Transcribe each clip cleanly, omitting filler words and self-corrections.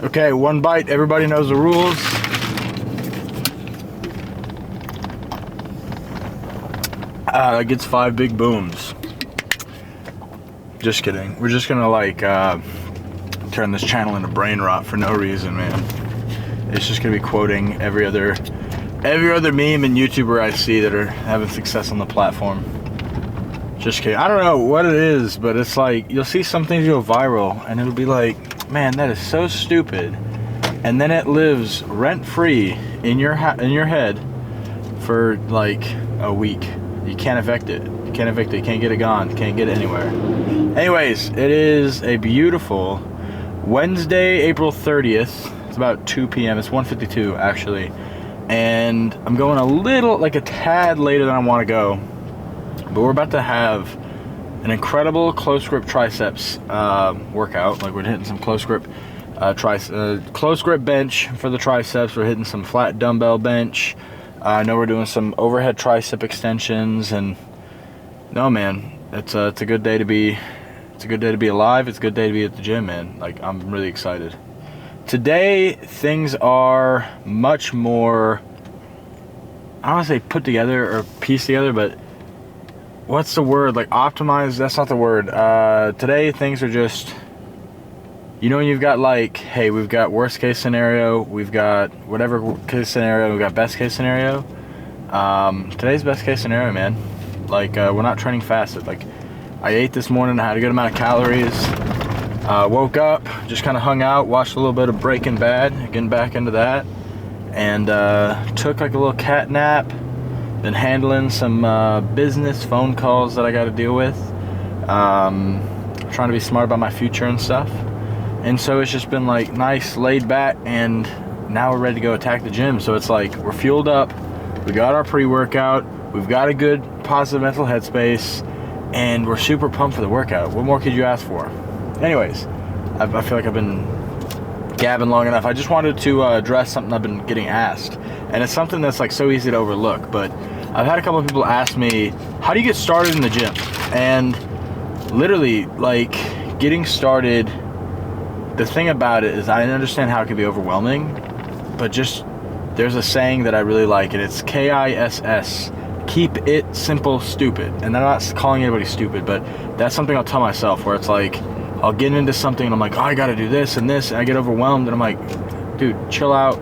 Okay, one bite, everybody knows the rules. That gets 5 big booms. Just kidding. We're just gonna like turn this channel into brain rot for no reason, man. It's just gonna be quoting every other meme and YouTuber I see that are having success on the platform. Just kidding. I don't know what it is, but it's like you'll see some things go viral and it'll be like, man, that is so stupid. And then it lives rent-free in your head for like a week. You can't evict it. You can't evict it. You can't get it gone. You can't get it anywhere. Anyways, it is a beautiful Wednesday, April 30th. It's about 2 p.m. It's 1:52 actually. And I'm going a little, like a tad later than I want to go. But we're about to have an incredible close grip triceps workout. Like we're hitting some close grip close grip bench for the triceps. We're hitting some flat dumbbell bench. I know we're doing some overhead tricep extensions, and no, man, it's a good day to be. It's a good day to be alive. It's a good day to be at the gym, man. Like I'm really excited. Today things are much more, I don't want to say put together or pieced together, but what's the word? Like optimized? That's not the word. Today things are just, you know, when you've got like, hey, we've got worst case scenario, we've got whatever case scenario, we've got best case scenario. Today's best case scenario, man. Like we're not training fasted. Like I ate this morning, I had a good amount of calories. Woke up, just kind of hung out, watched a little bit of Breaking Bad, getting back into that, and took like a little cat nap. Been handling some business phone calls that I got to deal with. Trying to be smart about my future and stuff. And so it's just been like nice, laid back, and now we're ready to go attack the gym. So it's like we're fueled up, we got our pre-workout, we've got a good positive mental headspace, and we're super pumped for the workout. What more could you ask for? Anyways, I feel like I've been gabbing long enough. I just wanted to address something I've been getting asked, and it's something that's like so easy to overlook, but I've had a couple of people ask me, how do you get started in the gym? And literally, like, getting started, the thing about it is I understand how it can be overwhelming, but just, there's a saying that I really like, and it's KISS, keep it simple, stupid. And I'm not calling anybody stupid, but that's something I'll tell myself, where it's like, I'll get into something and I'm like, oh, I gotta do this and this, and I get overwhelmed, and I'm like, dude, chill out.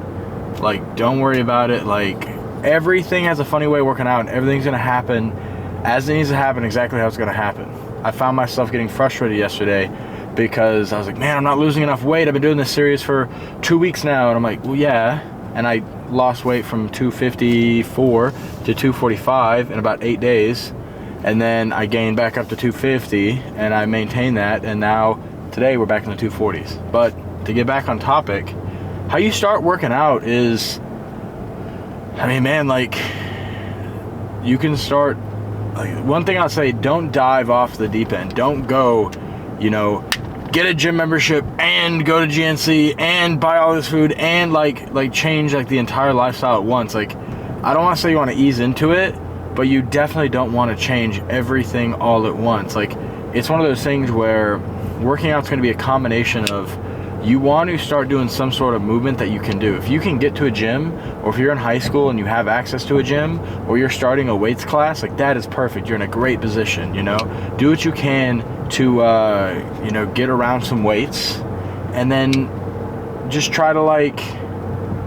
Like, don't worry about it. Like, everything has a funny way of working out, and everything's gonna happen as it needs to happen, exactly how it's gonna happen. I found myself getting frustrated yesterday because I was like, man, I'm not losing enough weight. I've been doing this series for 2 weeks now. And I'm like, well, yeah. And I lost weight from 254 to 245 in about 8 days. And then I gained back up to 250, and I maintained that. And now today we're back in the 240s. But to get back on topic, how you start working out is, I mean, man, like, you can start, like, one thing I'll say, don't dive off the deep end. Don't go, you know, get a gym membership and go to GNC and buy all this food and like change like the entire lifestyle at once. Like, I don't want to say you want to ease into it, but you definitely don't want to change everything all at once. Like, it's one of those things where working out is going to be a combination of, you want to start doing some sort of movement that you can do. If you can get to a gym, or if you're in high school and you have access to a gym, or you're starting a weights class, like, that is perfect. You're in a great position, you know? Do what you can to, you know, get around some weights, and then just try to, like,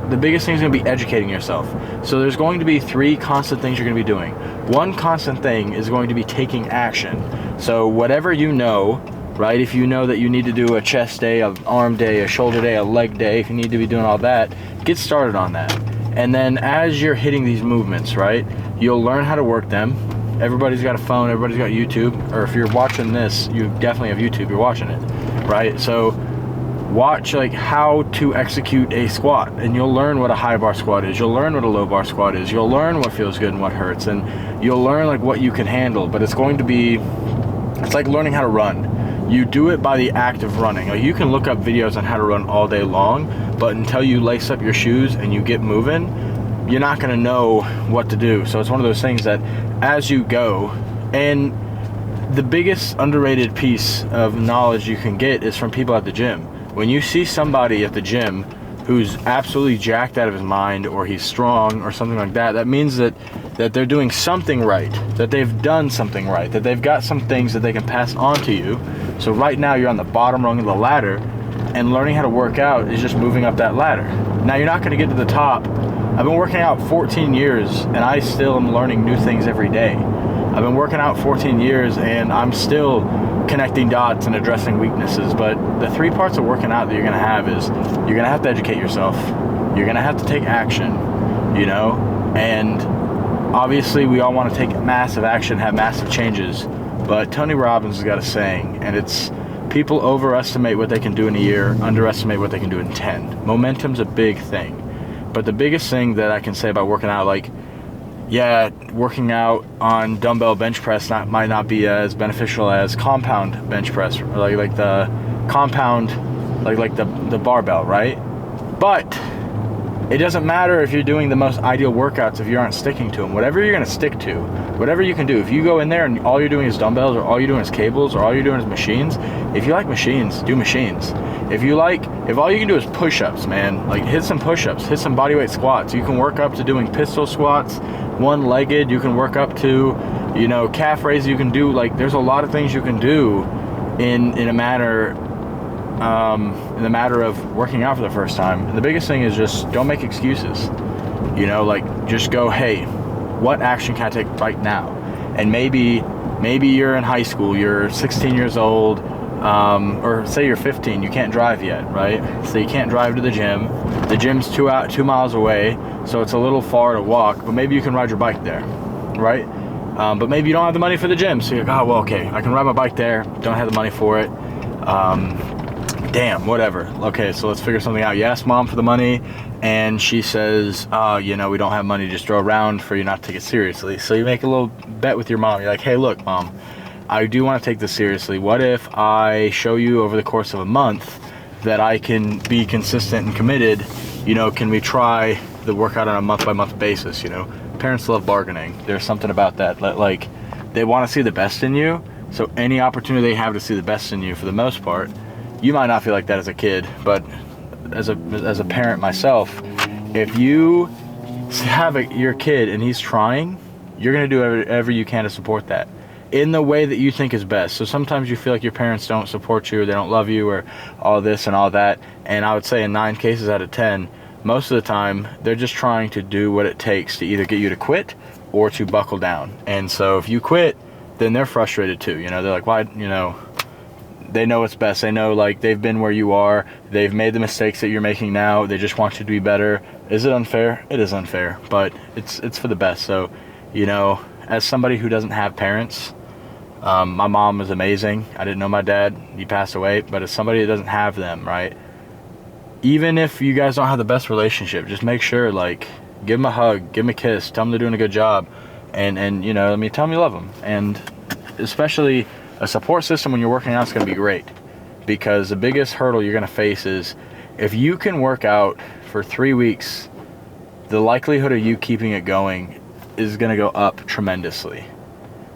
the biggest thing is going to be educating yourself. So there's going to be 3 constant things you're going to be doing. One constant thing is going to be taking action. So whatever you know, right? If you know that you need to do a chest day, an arm day, a shoulder day, a leg day, if you need to be doing all that, get started on that. And then as you're hitting these movements, right, you'll learn how to work them. Everybody's got a phone, everybody's got YouTube, or if you're watching this, you definitely have YouTube, you're watching it, right? So watch like how to execute a squat, and you'll learn what a high bar squat is, you'll learn what a low bar squat is, you'll learn what feels good and what hurts, and you'll learn like what you can handle. But it's going to be, it's like learning how to run. You do it by the act of running. Like, you can look up videos on how to run all day long, but until you lace up your shoes and you get moving, you're not gonna know what to do. So it's one of those things that as you go, and the biggest underrated piece of knowledge you can get is from people at the gym. when you see somebody at the gym who's absolutely jacked out of his mind, or he's strong or something like that, that means that they're doing something right, that they've done something right, that they've got some things that they can pass on to you. So right now you're on the bottom rung of the ladder, and learning how to work out is just moving up that ladder. Now you're not going to get to the top. I've been working out 14 years and I still am learning new things every day. I've been working out 14 years and I'm still connecting dots and addressing weaknesses. But the 3 parts of working out that you're going to have is, you're going to have to educate yourself, you're going to have to take action, you know, and obviously we all want to take massive action, have massive changes, but Tony Robbins has got a saying, and it's, people overestimate what they can do in a year, underestimate what they can do in 10. Momentum's a big thing. But the biggest thing that I can say about working out, like, yeah, working out on dumbbell bench press might not be as beneficial as compound bench press, or like the compound, like the barbell, right? But it doesn't matter if you're doing the most ideal workouts if you aren't sticking to them. Whatever you're going to stick to, whatever you can do. If you go in there and all you're doing is dumbbells, or all you're doing is cables, or all you're doing is machines, if you like machines, do machines. If all you can do is push-ups, man, like hit some push-ups, hit some bodyweight squats. You can work up to doing pistol squats, one-legged. You can work up to, you know, calf raises. You can do, like, there's a lot of things you can do in the matter of working out for the first time. And the biggest thing is just don't make excuses. You know, like, just go, hey, what action can I take right now? And maybe you're in high school, you're 16 years old, or say you're 15, you can't drive yet, right? So you can't drive to the gym. The gym's 2 miles away, so it's a little far to walk, but maybe you can ride your bike there, right? But maybe you don't have the money for the gym, so you're like, oh, well, okay, I can ride my bike there, don't have the money for it. Damn, whatever. Okay, so let's figure something out. You ask mom for the money, and she says, you know, we don't have money to just throw around for you not to take it seriously. So you make a little bet with your mom. You're like, hey, look, mom, I do want to take this seriously. What if I show you over the course of a month that I can be consistent and committed? You know, can we try the workout on a month-by-month basis? You know, parents love bargaining. There's something about that. Like, they want to see the best in you, so any opportunity they have to see the best in you, for the most part. You might not feel like that as a kid, but as a parent myself, if you have your kid and he's trying, you're going to do whatever you can to support that in the way that you think is best. So sometimes you feel like your parents don't support you, or they don't love you, or all this and all that. And I would say in 9 cases out of 10, most of the time, they're just trying to do what it takes to either get you to quit or to buckle down. And so if you quit, then they're frustrated too. You know, they're like, why, you know, they know what's best. They know, like, they've been where you are. They've made the mistakes that you're making now. They just want you to be better. Is it unfair? It is unfair, but it's for the best. So, you know, as somebody who doesn't have parents, my mom was amazing. I didn't know my dad. He passed away. But as somebody that doesn't have them, right, even if you guys don't have the best relationship, just make sure, like, give them a hug, give them a kiss, tell them they're doing a good job, and you know, I mean, tell them you love them. And especially a support system when you're working out is going to be great, because the biggest hurdle you're going to face is if you can work out for 3 weeks, the likelihood of you keeping it going is going to go up tremendously.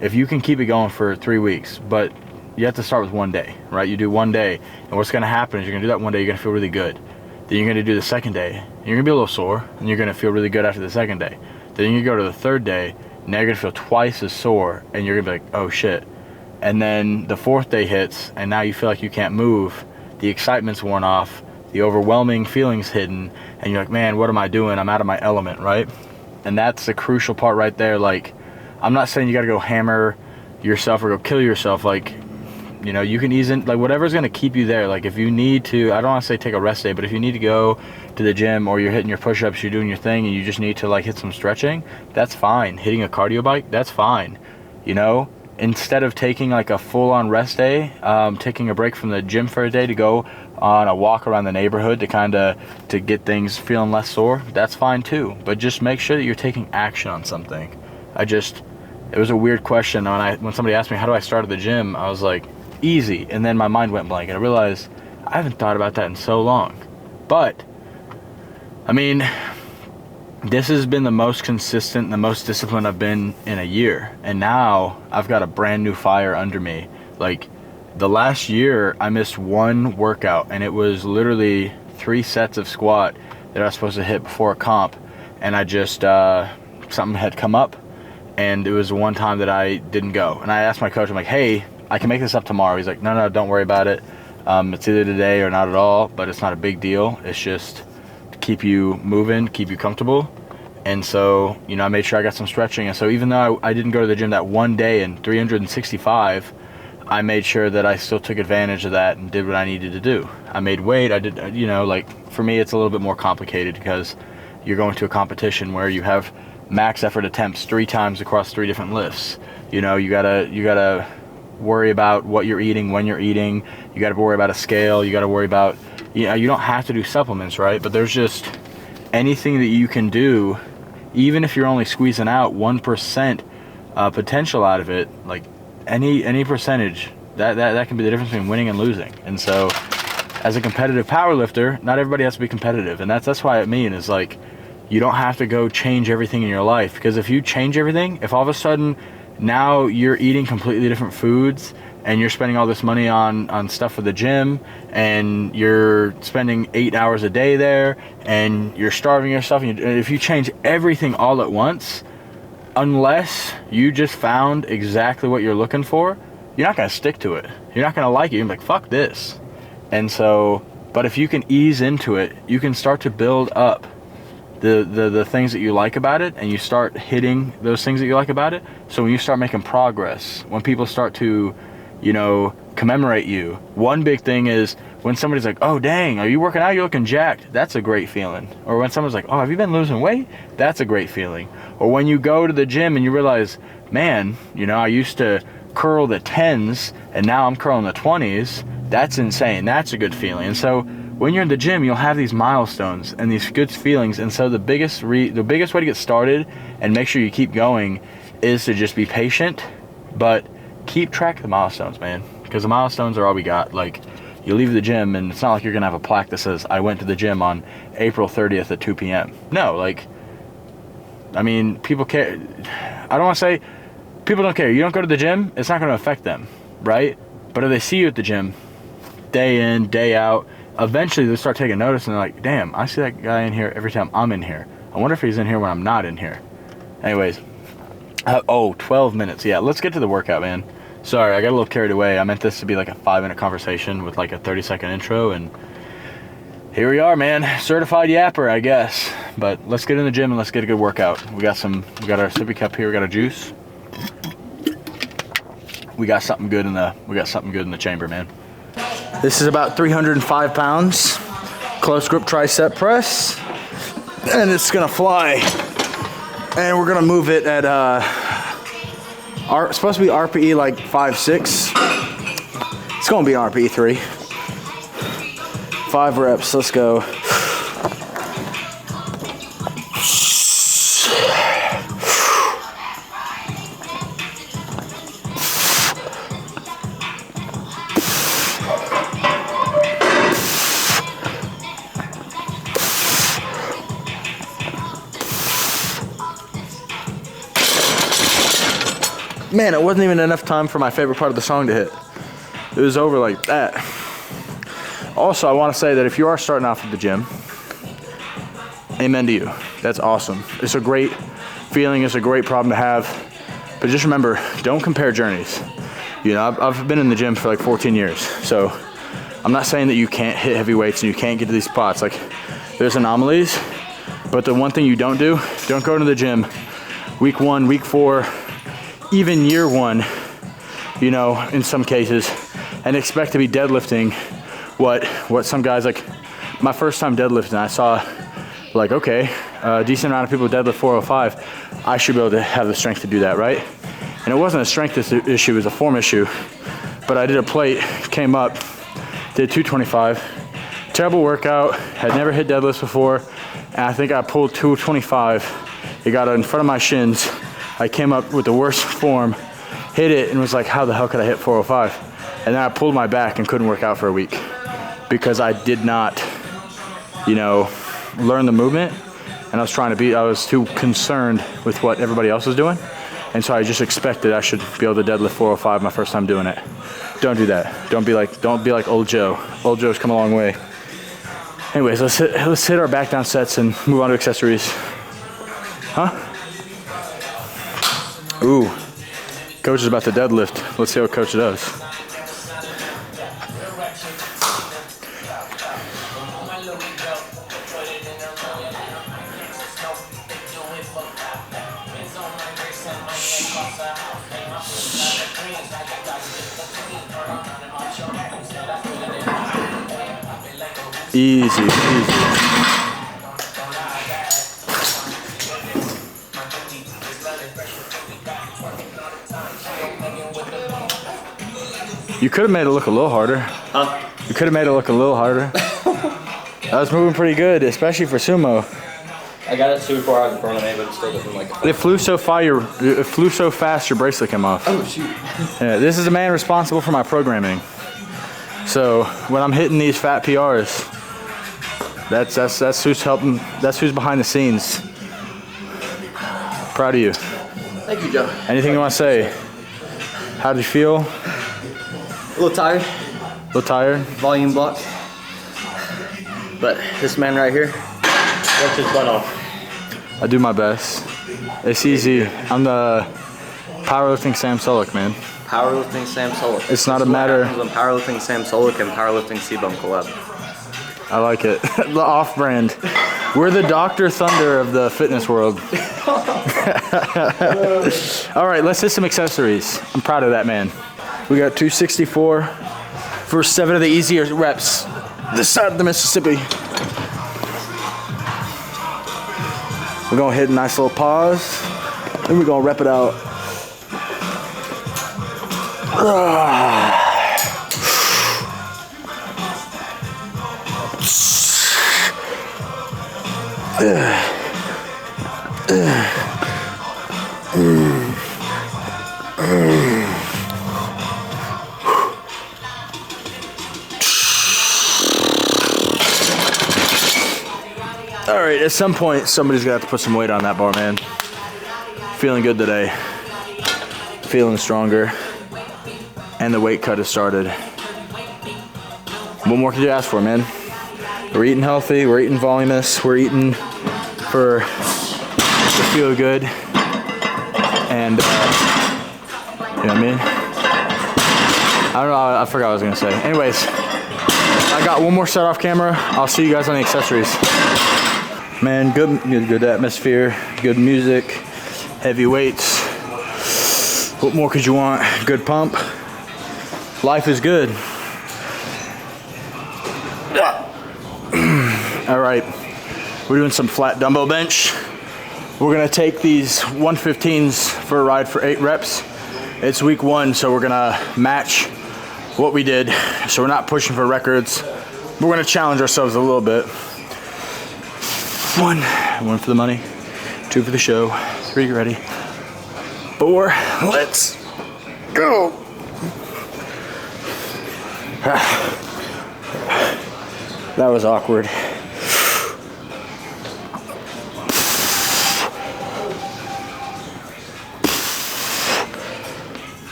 If you can keep it going for 3 weeks, but you have to start with 1 day, right? You do 1 day, and what's going to happen is you're going to do that 1 day, you're going to feel really good. Then you're going to do the second day, and you're going to be a little sore, and you're going to feel really good after the second day. Then you go to the third day, now you're going to feel twice as sore, and you're going to be like, oh shit. And then the fourth day hits, and now you feel like you can't move. The excitement's worn off, the overwhelming feeling's hidden, and you're like, man, what am I doing? I'm out of my element, right? And that's the crucial part right there. Like, I'm not saying you got to go hammer yourself or go kill yourself. Like, you know, you can ease in, like, whatever's going to keep you there. Like, if you need to, I don't want to say take a rest day, but if you need to go to the gym, or you're hitting your push-ups, you're doing your thing, and you just need to, like, hit some stretching, that's fine. Hitting a cardio bike, that's fine. You know, instead of taking like a full-on rest day, taking a break from the gym for a day to go on a walk around the neighborhood to get things feeling less sore, that's fine too. But just make sure that you're taking action on something. It was a weird question when somebody asked me, how do I start at the gym? I was like, easy. And then my mind went blank, and I realized I haven't thought about that in so long. But I mean, this has been the most consistent, the most disciplined I've been in a year. And now I've got a brand new fire under me. Like, the last year I missed one workout, and it was literally 3 sets of squat that I was supposed to hit before a comp, and I just something had come up, and it was one time that I didn't go. And I asked my coach, I'm like, hey, I can make this up tomorrow. He's like, no, don't worry about it. It's either today or not at all, but it's not a big deal. It's just to keep you moving, keep you comfortable. And so, you know, I made sure I got some stretching. And so even though I didn't go to the gym that one day in 365, I made sure that I still took advantage of that and did what I needed to do. I made weight. I did, you know, like for me, it's a little bit more complicated because you're going to a competition where you have max effort attempts 3 times across 3 different lifts. You know, you gotta worry about what you're eating, when you're eating. You gotta worry about a scale. You gotta worry about, you know, you don't have to do supplements, right? But there's just anything that you can do, even if you're only squeezing out 1% potential out of it, like any percentage, that can be the difference between winning and losing. And so as a competitive powerlifter, not everybody has to be competitive. And that's why I mean is like, you don't have to go change everything in your life, because if you change everything, if all of a sudden now you're eating completely different foods and you're spending all this money on stuff for the gym, and you're spending 8 hours a day there, and you're starving yourself, and if you change everything all at once, unless you just found exactly what you're looking for, you're not gonna stick to it. You're not gonna like it. You're gonna be like, fuck this. And so, but if you can ease into it, you can start to build up the things that you like about it, and you start hitting those things that you like about it. So when you start making progress, when people start to, you know, commemorate you, one big thing is when somebody's like, oh dang, are you working out, you're looking jacked, that's a great feeling. Or when someone's like, oh, have you been losing weight, that's a great feeling. Or when you go to the gym and you realize, man, you know, I used to curl the 10s and now I'm curling the 20s, that's insane, that's a good feeling. And so when you're in the gym, you'll have these milestones and these good feelings. And so the biggest way to get started and make sure you keep going is to just be patient, but keep track of the milestones, man, because the milestones are all we got. Like, you leave the gym and it's not like you're gonna have a plaque that says I went to the gym on April 30th at 2 p.m. No, like, I mean, people care. I don't want to say people don't care. You don't go to the gym, it's not going to affect them, right? But if they see you at the gym day in, day out, eventually they'll start taking notice, and they're like, damn, I see that guy in here every time I'm in here. I wonder if he's in here when I'm not in here. Anyways, 12 minutes. Yeah, let's get to the workout, man. Sorry, I got a little carried away. I meant this to be like a 5-minute conversation with like a 30-second intro, and here we are, man. Certified yapper, I guess. But let's get in the gym and let's get a good workout. We got our sippy cup here. We got our juice. We got something good in the chamber, man. This is about 305 pounds, close grip tricep press, and it's gonna fly. And we're gonna move it at it's supposed to be RPE like 5-6. It's gonna be RPE 3. 5 reps. Let's go. Man, it wasn't even enough time for my favorite part of the song to hit. It was over like that. Also, I want to say that if you are starting off at the gym, amen to you. That's awesome. It's a great feeling. It's a great problem to have. But just remember, don't compare journeys. You know, I've been in the gym for like 14 years. So I'm not saying that you can't hit heavy weights and you can't get to these spots. Like, there's anomalies. But the one thing you don't do, don't go to the gym week 1, week 4, even year 1, you know, in some cases, and expect to be deadlifting what some guys, like my first time deadlifting, I saw like, okay, a decent amount of people deadlift 405. I should be able to have the strength to do that, right? And it wasn't a strength issue, it was a form issue. But I did a plate, came up, did 225. Terrible workout, had never hit deadlifts before, and I think I pulled 225. It got in front of my shins. I came up with the worst form, hit it, and was like, how the hell could I hit 405? And then I pulled my back and couldn't work out for a week because I did not, you know, learn the movement, and I was too concerned with what everybody else was doing. And so I just expected I should be able to deadlift 405 my first time doing it. Don't do that. Don't be like old Joe. Old Joe's come a long way. Anyways, let's hit our back down sets and move on to accessories. Huh? Ooh. Coach is about to deadlift. Let's see what Coach does. Easy, easy. You could have made it look a little harder. Huh? You could have made it look a little harder. That was moving pretty good, especially for sumo. I got it too far out in front of me, but it still doesn't like it. It flew so fast your bracelet came off. Oh shoot. Yeah, this is a man responsible for my programming. So when I'm hitting these fat PRs, that's who's helping. That's who's behind the scenes. Proud of you. Thank you, Joe. Anything you want to say? How did you feel? A little tired. A little tired? Volume block. But this man right here worked his butt off. I do my best. It's easy. I'm the powerlifting Sam Solik, man. Powerlifting Sam Solik. It's not a matter. When powerlifting Sam Solik and powerlifting C-Bum collab. I like it. The off-brand. We're the Dr. Thunder of the fitness world. All right, let's hit some accessories. I'm proud of that, man. We got 264 for 7 of the easier reps. This side of the Mississippi. We're gonna hit a nice little pause, and we're gonna rep it out. All right, at some point, somebody's gonna have to put some weight on that bar, man. Feeling good today. Feeling stronger. And the weight cut has started. What more could you ask for, man? We're eating healthy, we're eating voluminous, we're eating to feel good. And, you know what I mean? I don't know, I forgot what I was gonna say. Anyways, I got one more set off camera. I'll see you guys on the accessories. Man, good atmosphere, good music, heavy weights. What more could you want? Good pump. Life is good. All right, we're doing some flat dumbbell bench. We're gonna take these 115s for a ride for 8 reps. It's week 1, so we're gonna match what we did. So we're not pushing for records. We're gonna challenge ourselves a little bit. 1 for the money, 2 for the show, 3 ready, 4, let's go. That was awkward.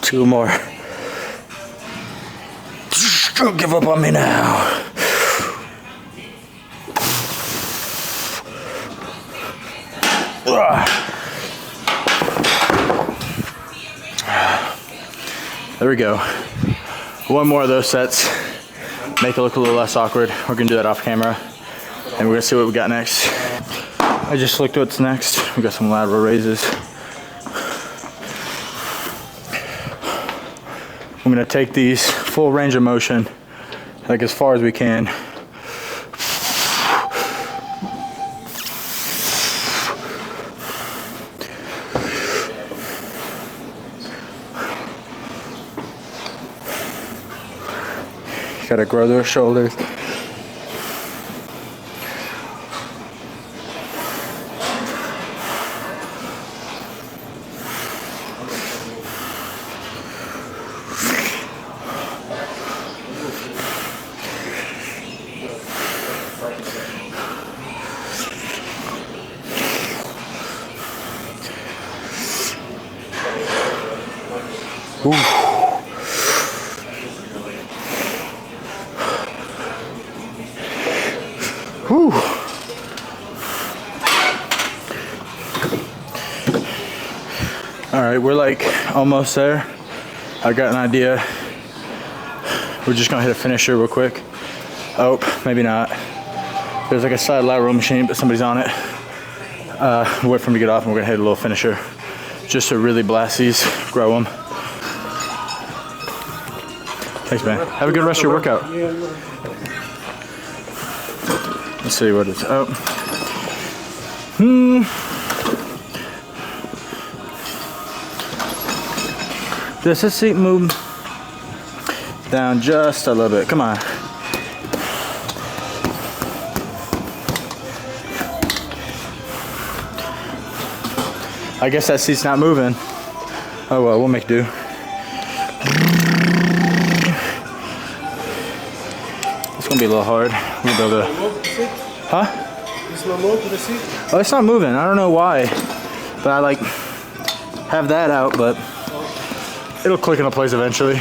Two more. Don't give up on me now. There we go. 1 more of those sets. Make it look a little less awkward. We're gonna do that off camera. And we're gonna see what we got next. I just looked what's next. We got some lateral raises. I'm gonna take these full range of motion, like as far as we can. Gotta grow those shoulders. Ooh. Whew. All right, we're like almost there. I got an idea. We're just gonna hit a finisher real quick. Oh, maybe not. There's like a side lateral machine, but somebody's on it. Wait for him to get off and we're gonna hit a little finisher just to really blast these, grow them. Thanks, man. Have a good rest of your workout. Let's see what it's up. Does this seat move down just a little bit? Come on. I guess that seat's not moving. Oh well, we'll make do. It's gonna be a little hard. We'll be able to. Huh? It's not moving the seat? Oh, it's not moving. I don't know why, but I like have that out, but it'll click into place eventually.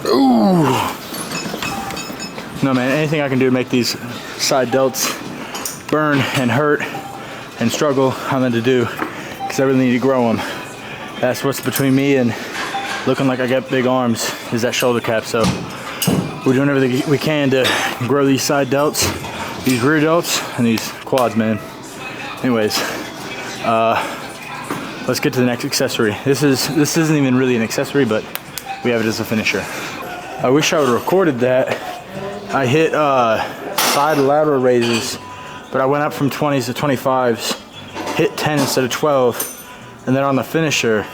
Ooh. No man, anything I can do to make these side delts burn and hurt and struggle, I'm going to do, because I really need to grow them. That's what's between me and looking like I got big arms, is that shoulder cap. So we're doing everything we can to grow these side delts, these rear delts, and these quads, man. Anyways, let's get to the next accessory. This isn't even really an accessory, but we have it as a finisher. I wish I would have recorded that. I hit side lateral raises, but I went up from 20s to 25s, hit 10 instead of 12, and then on the finisher,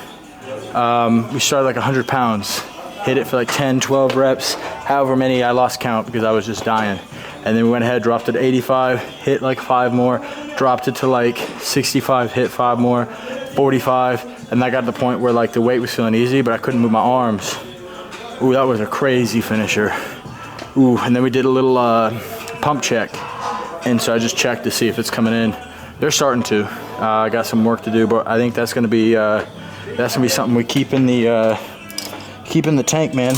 we started like 100 pounds, hit it for like 10, 12 reps, however many, I lost count because I was just dying. And then we went ahead, dropped it to 85, hit like 5 more, dropped it to like 65, hit 5 more, 45, and I got to the point where like the weight was feeling easy, but I couldn't move my arms. Ooh, that was a crazy finisher. Ooh, and then we did a little pump check, and so I just checked to see if it's coming in. They're starting to. I got some work to do, but I think that's gonna be something we keep in the tank, man.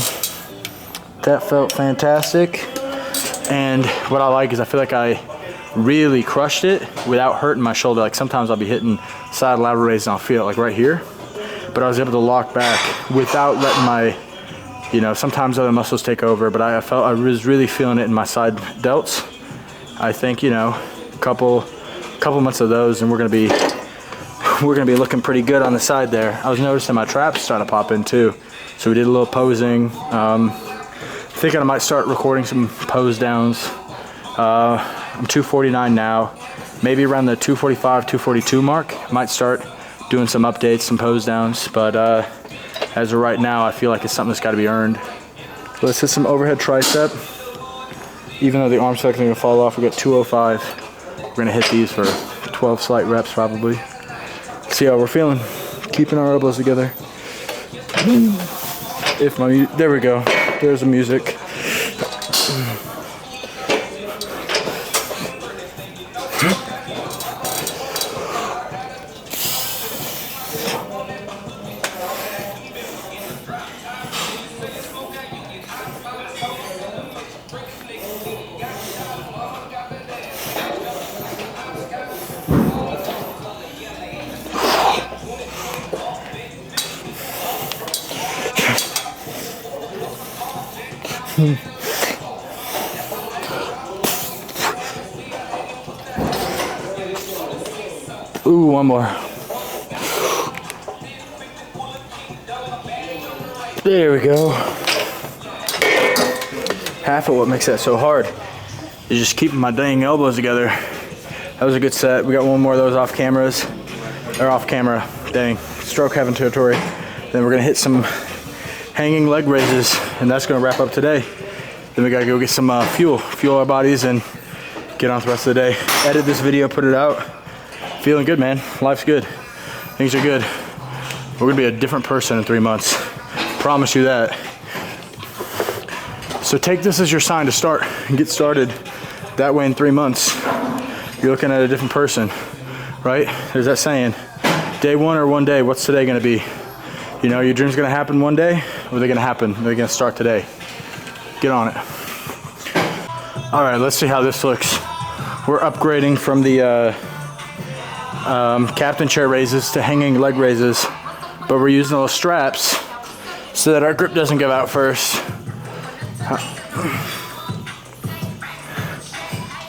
That felt fantastic. And what I like is I feel like I really crushed it without hurting my shoulder. Like sometimes I'll be hitting side lateral raises and I'll feel it like right here, but I was able to lock back without letting my, you know, sometimes other muscles take over, but I was really feeling it in my side delts. I think, you know, a couple months of those and we're gonna be looking pretty good on the side there. I was noticing my traps starting to pop in too, so we did a little posing. Thinking I might start recording some pose downs. I'm 249 now, maybe around the 245, 242 mark. I might start doing some updates, some pose downs, but as of right now, I feel like it's something that's got to be earned. Let's hit some overhead tricep. Even though the arm selector is gonna fall off, we got 205. We're gonna hit these for 12 slight reps probably. See how we're feeling. Keeping our elbows together. There we go. There's the music. Ooh, one more. There we go. Half of what makes that so hard is just keeping my dang elbows together. That was a good set. We got one more of those off camera, dang, stroke having territory. Then we're gonna hit some hanging leg raises, and that's gonna wrap up today. Then we gotta go get some fuel our bodies, and get on with the rest of the day. Edit this video, put it out. Feeling good, man. Life's good. Things are good. We're gonna be a different person in 3 months. Promise you that. So take this as your sign to start and get started. That way in 3 months, you're looking at a different person, right? There's that saying, day one or one day, what's today gonna be? You know, your dream's gonna happen one day, or they're gonna happen, they're gonna start today. Get on it. All right, let's see how this looks. We're upgrading from the captain chair raises to hanging leg raises, but we're using those straps so that our grip doesn't give out first.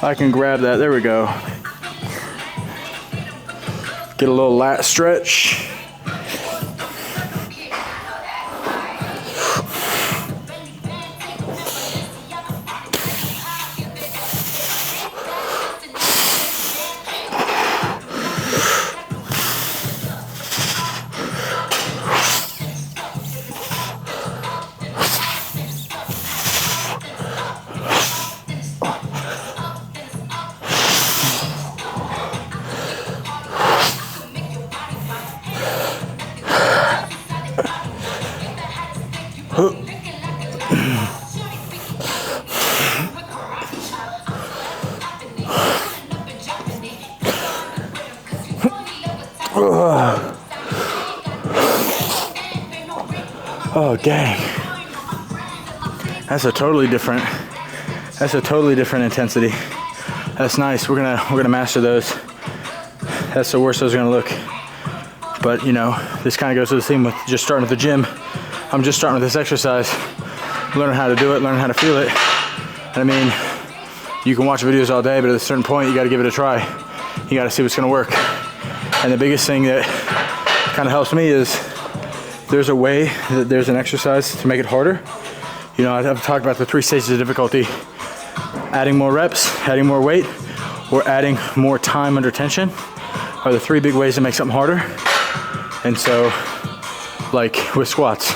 I can grab that, there we go. Get a little lat stretch. Oh dang. That's a totally different intensity. That's nice. We're gonna master those. That's the worst those are gonna look. But you know, this kind of goes to the theme with just starting with the gym. I'm just starting with this exercise, learning how to do it, learning how to feel it. And I mean, you can watch videos all day, but at a certain point, you gotta give it a try. You gotta see what's gonna work. And the biggest thing that kind of helps me is there's a way that there's an exercise to make it harder. You know, I've talked about the 3 stages of difficulty. Adding more reps, adding more weight, or adding more time under tension are the 3 big ways to make something harder. And so, like with squats,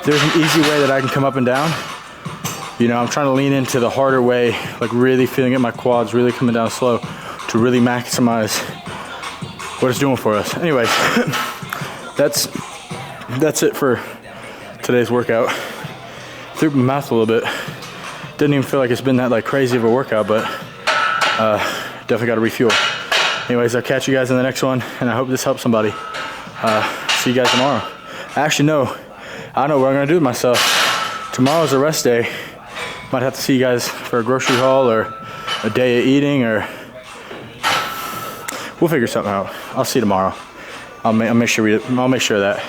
there's an easy way that I can come up and down. You know, I'm trying to lean into the harder way, like really feeling it in my quads, really coming down slow to really maximize what it's doing for us. Anyways, that's it for today's workout. Threw my mouth a little bit. Didn't even feel like it's been that like crazy of a workout, but definitely got to refuel. Anyways, I'll catch you guys in the next one, and I hope this helps somebody. See you guys tomorrow. Actually, no, I don't know what I'm gonna do with myself. Tomorrow's a rest day. Might have to see you guys for a grocery haul or a day of eating, or we'll figure something out. I'll see you tomorrow. I'll make sure of that.